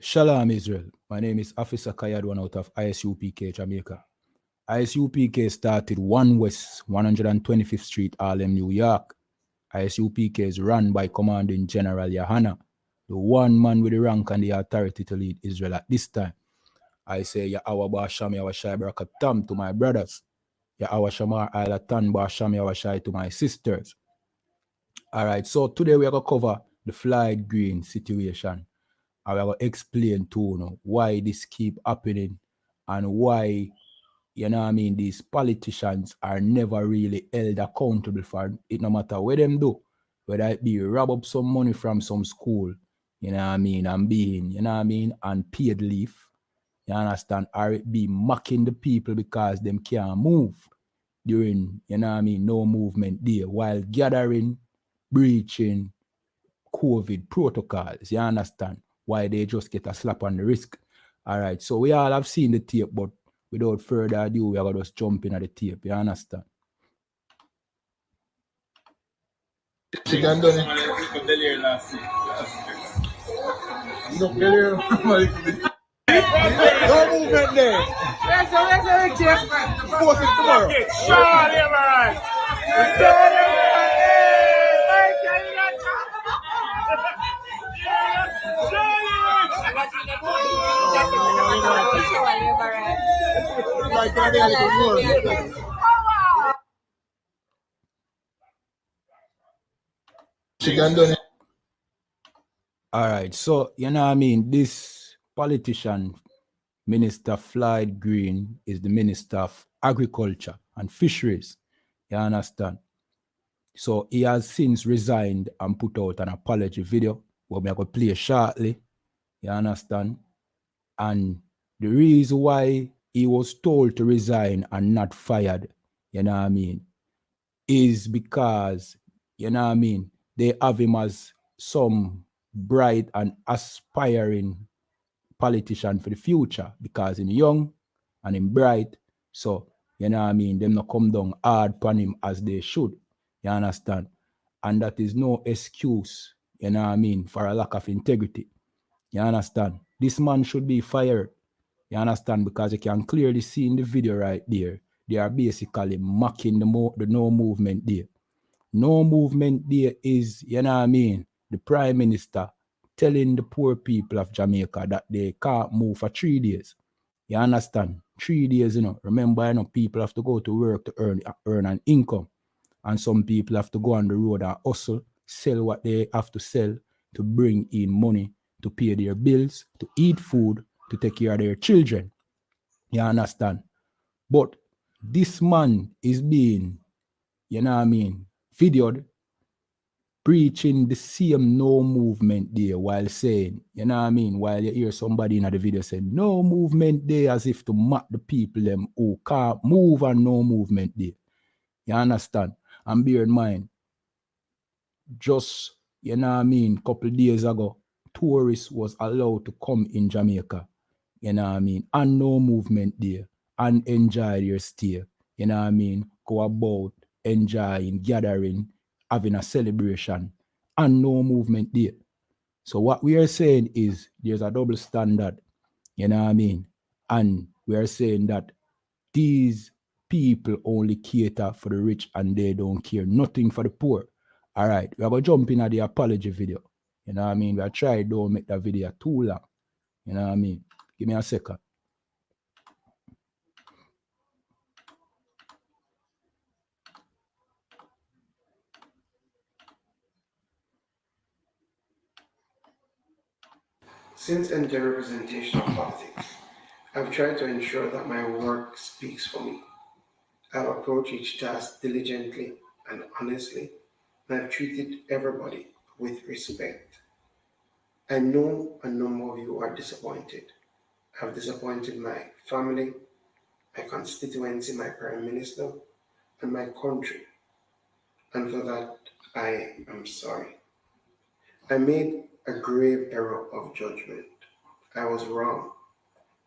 Shalom, Israel. My name is Officer Kayadwan out of I.S.U.P.K, Jamaica. I.S.U.P.K started 1 West 125th Street, Harlem, New York. I.S.U.P.K is run by Commanding General YAHANNA, the one man with the rank and the authority to lead Israel at this time. I say, Yahweh Basham Yahweh Barakatam to my brothers. Yahweh Shamar Alatan Basham Yahweh to my sisters. All right, so today we are going to cover the Floyd Green situation. I will explain to you why this keep happening and why, you know what I mean, these politicians are never really held accountable for it, no matter what them do. Whether it be rob up some money from some school, you know what I mean, and being, you know what I mean, and paid leave, you understand, or it be mocking the people because them can't move during, you know what I mean, no movement day, while gathering, breaching COVID protocols, you understand? Why they just get a slap on the wrist. All right, so we all have seen the tape, but without further ado, we are going to just jump in at the tape, you understand? She can do it. No movement there. Let's go post it tomorrow. She can do it. All right, so, you know what I mean, this politician, Minister Floyd Green, is the Minister of Agriculture and Fisheries, you understand? So he has since resigned and put out an apology video, what we are going to play shortly, you understand? And the reason why he was told to resign and not fired, you know what I mean, is because, you know what I mean, they have him as some bright and aspiring politician for the future because he's young and he's bright. So, you know what I mean, them not come down hard upon him as they should. You understand? And that is no excuse, you know what I mean, for a lack of integrity. You understand? This man should be fired. You understand? Because you can clearly see in the video right there, they are basically mocking the no movement there. No movement there is, you know what I mean, the Prime Minister telling the poor people of Jamaica that they can't move for 3 days. You understand? 3 days, you know. Remember, you know, people have to go to work to earn an income. And some people have to go on the road and hustle, sell what they have to sell to bring in money to pay their bills, to eat food, to take care of their children. You understand? But this man is being, you know what I mean, videoed preaching the same no movement there while saying, you know what I mean, while you hear somebody in the video saying no movement there as if to mock the people them who can't move and no movement there. You understand? And bear in mind, just, you know what I mean, couple days ago, tourists was allowed to come in Jamaica, you know what I mean, and no movement there, and enjoy their stay, you know what I mean, go about, enjoying, gathering, having a celebration, and no movement there. So what we are saying is there's a double standard, you know what I mean, and we are saying that these people only cater for the rich and they don't care nothing for the poor. All right, we are going to jump in at the apology video. You know what I mean? We are trying don't make that video too long. You know what I mean? Give me a second. Since entering representational politics, I've tried to ensure that my work speaks for me. I've approached each task diligently and honestly, and I've treated everybody with respect. I know a number of you are disappointed. I've disappointed my family, my constituency, my Prime Minister, and my country. And for that, I am sorry. I made a grave error of judgment. I was wrong,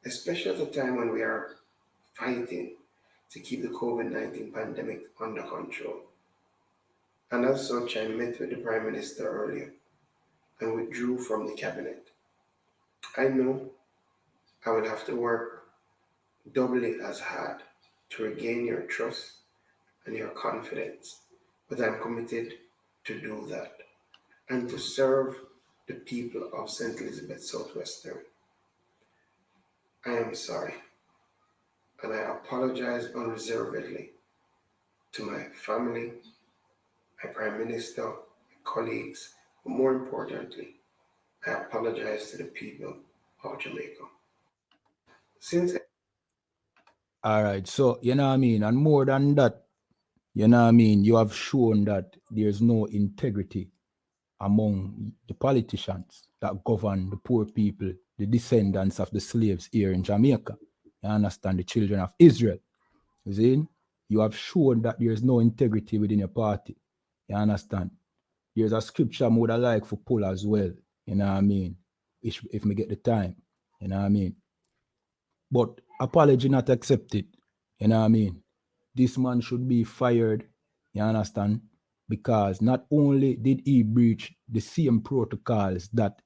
especially at a time when we are fighting to keep the COVID-19 pandemic under control. And as such, I met with the Prime Minister earlier and withdrew from the cabinet. I know I will have to work doubly as hard to regain your trust and your confidence, but I'm committed to do that and to serve the people of St. Elizabeth Southwestern. I am sorry, and I apologize unreservedly to my family, my Prime Minister, my colleagues, but more importantly, I apologize to the people of Jamaica. Since All right. So, you know what I mean? And more than that, you know what I mean? You have shown that there's no integrity among the politicians that govern the poor people, the descendants of the slaves here in Jamaica. You understand? The children of Israel. You see? You have shown that there's no integrity within your party. You understand? There's a scripture I would like for pull as well. You know what I mean? If me get the time. You know what I mean? But apology not accepted. You know what I mean? This man should be fired. You understand? Because not only did he breach the same protocols that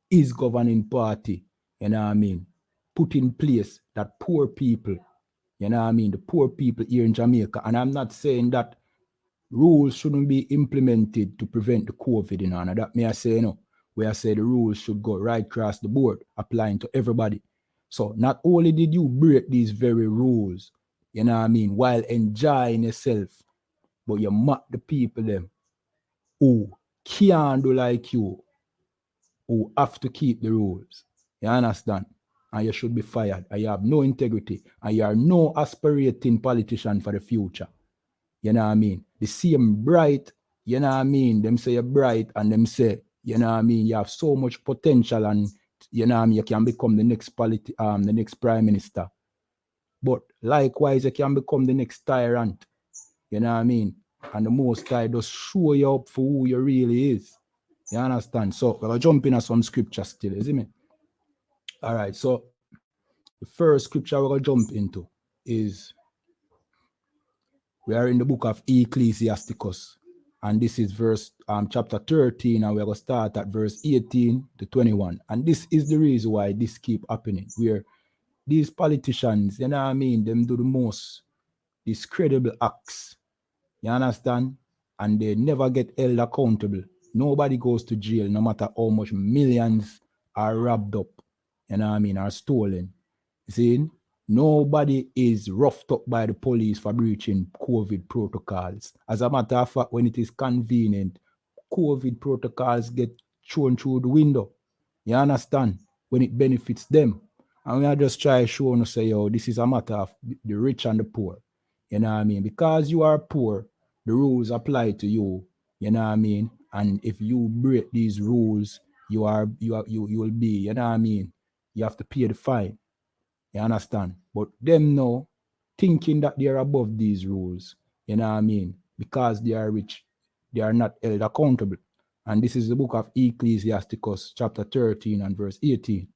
his governing party, you know what I mean, put in place that poor people, you know what I mean, the poor people here in Jamaica. And I'm not saying that rules shouldn't be implemented to prevent the COVID, you know, and that may I say, you know, where I say the rules should go right across the board, applying to everybody. So not only did you break these very rules, you know what I mean, while enjoying yourself, but you mock the people them who can't do like you, who have to keep the rules. You understand? And you should be fired. And you have no integrity. And you are no aspirating politician for the future. You know what I mean? The same bright, you know what I mean? Them say you're bright and them say, you know what I mean, you have so much potential and you know what I mean, you can become the next the next prime minister. But likewise, you can become the next tyrant. You know what I mean? And the most high does show you up for who you really is. You understand? So we're gonna jump in on some scripture still, isn't it? All right, so the first scripture we're gonna jump into is we are in the book of Ecclesiasticus, and this is verse chapter 13, and we're going to start at verse 18 to 21. And this is the reason why this keep happening, where these politicians, you know what I mean, them do the most discreditable acts, you understand? And they never get held accountable. Nobody goes to jail, no matter how much millions are robbed up, you know what I mean, are stolen. You see? Nobody is roughed up by the police for breaching COVID protocols. As a matter of fact, when it is convenient, COVID protocols get thrown through the window. You understand? When it benefits them. And we are just try to show and say, yo, this is a matter of the rich and the poor. You know what I mean? Because you are poor, the rules apply to you. You know what I mean? And if you break these rules, you will be, you know what I mean? You have to pay the fine. You understand? But them now thinking that they are above these rules, you know what I mean? Because they are rich, they are not held accountable. And this is the book of Ecclesiasticus, chapter 13 and verse 18.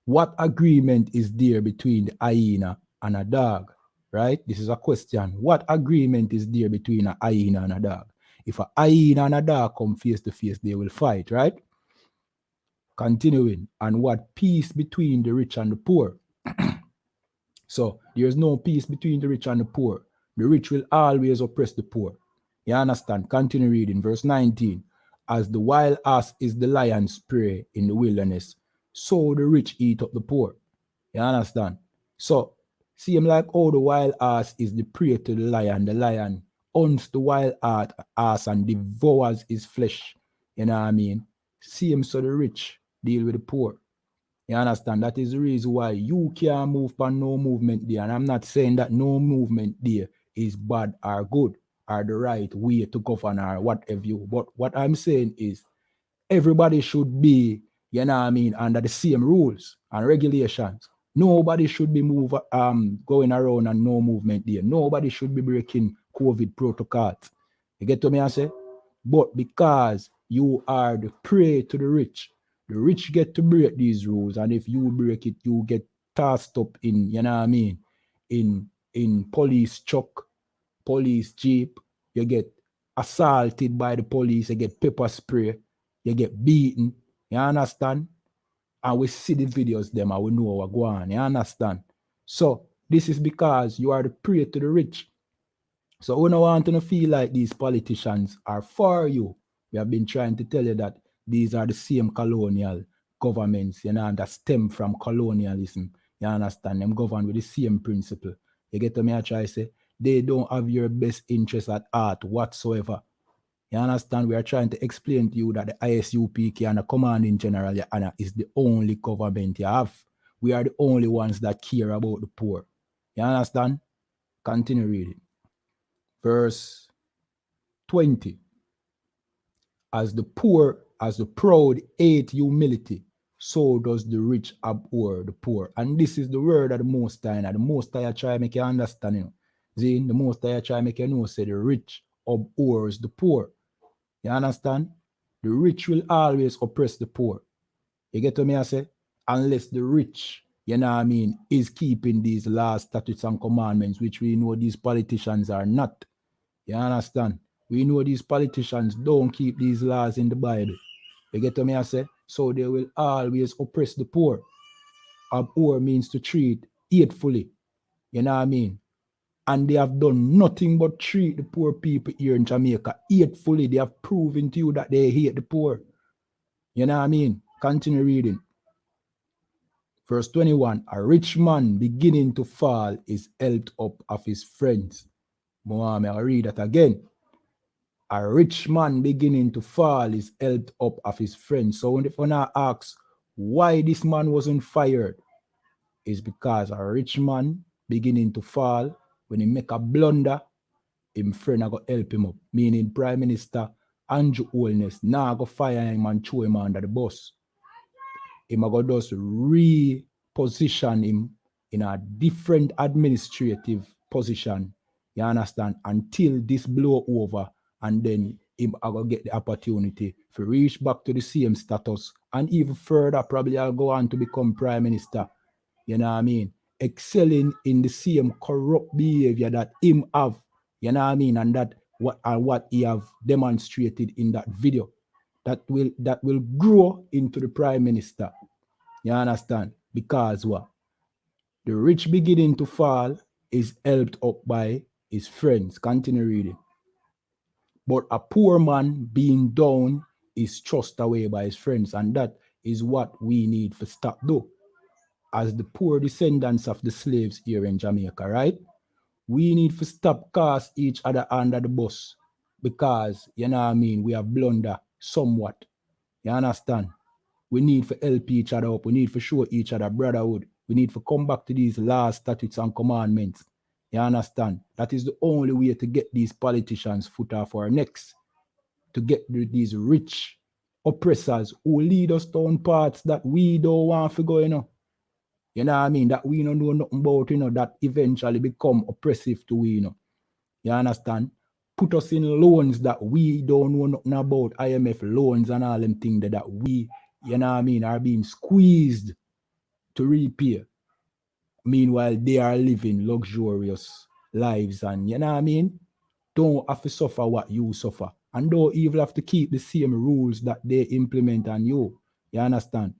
What agreement is there between the hyena and a dog? Right? This is a question. What agreement is there between a hyena and a dog? If a hyena and a dog come face to face, they will fight, right? Continuing. And what peace between the rich and the poor? So there's no peace between the rich and the poor. The rich will always oppress the poor. You understand? Continue reading. Verse 19. As the wild ass is the lion's prey in the wilderness, so the rich eat up the poor. You understand? So, see him like how the wild ass is the prey to the lion hunts the wild ass and devours his flesh. You know what I mean? See him so the rich deal with the poor. You understand? That is the reason why you can't move on no movement there. And I'm not saying that no movement there is bad or good or the right way to govern or whatever you. But what I'm saying is everybody should be, you know what I mean, under the same rules and regulations. Nobody should be going around and no movement there. Nobody should be breaking COVID protocols. You get to me, I say? But because you are the prey to the rich get to break these rules, and if you break it, you get tossed up in, you know what I mean, in police truck, police jeep, you get assaulted by the police, you get pepper spray, you get beaten, you understand? and we see the videos them and we know what go on. You understand? So this is because you are the prey to the rich. So we don't want to feel like these politicians are for you. We have been trying to tell you that these are the same colonial governments, you know, that stem from colonialism. You understand? Them govern with the same principle. You get to me? I try to say they don't have your best interest at heart whatsoever. You understand? We are trying to explain to you that the I.S.U.P.K and the Command in General, Your Honor, is the only government you have. We are the only ones that care about the poor. You understand? Continue reading. Verse 20. As the proud hate humility, so does the rich abhor the poor. And this is the word of the Most High. And the Most High try to make you understand. You know. See, the Most High try to make you know, say the rich abhors the poor. You understand? The rich will always oppress the poor. You get what me I say? Unless the rich, you know what I mean, is keeping these laws, statutes, and commandments, which we know these politicians are not. You understand? We know these politicians don't keep these laws in the Bible. You get what me I say? So they will always oppress the poor. Abhor means to treat hatefully. You know what I mean? And they have done nothing but treat the poor people here in Jamaica hatefully. They have proven to you that they hate the poor. You know what I mean? Continue reading. Verse 21, a rich man beginning to fall is helped up of his friends. I'll read that again. A rich man beginning to fall is helped up of his friends. So when I ask why this man wasn't fired, it's because a rich man beginning to fall, when he make a blunder, him friend go help him up. Meaning Prime Minister Andrew Holness now go fire him and throw him under the bus. Him go just reposition him in a different administrative position. You understand? Until this blow over, and then him I go get the opportunity to reach back to the same status, and even further probably I'll go on to become Prime Minister. You know what I mean? Excelling in the same corrupt behavior that him have. You know what I mean? And that what he have demonstrated in that video. That will grow into the Prime Minister. You understand? Because what? The rich beginning to fall is helped up by his friends. Continue reading. But a poor man being down is thrust away by his friends. And that is what we need to stop do. As the poor descendants of the slaves here in Jamaica, right? We need to stop cast each other under the bus. Because, you know what I mean, we have blundered somewhat. You understand? We need to help each other up. We need to show each other brotherhood. We need to come back to these laws, statutes, and commandments. You understand? That is the only way to get these politicians foot off our necks. To get these rich oppressors who lead us down paths that we don't want to go, you know. You know what I mean? That we don't know nothing about, you know, that eventually become oppressive to we, you know. You understand? Put us in loans that we don't know nothing about, IMF loans and all them things that we, you know what I mean, are being squeezed to repay. Meanwhile, they are living luxurious lives, and you know what I mean? Don't have to suffer what you suffer. And don't even have to keep the same rules that they implement on you. You understand?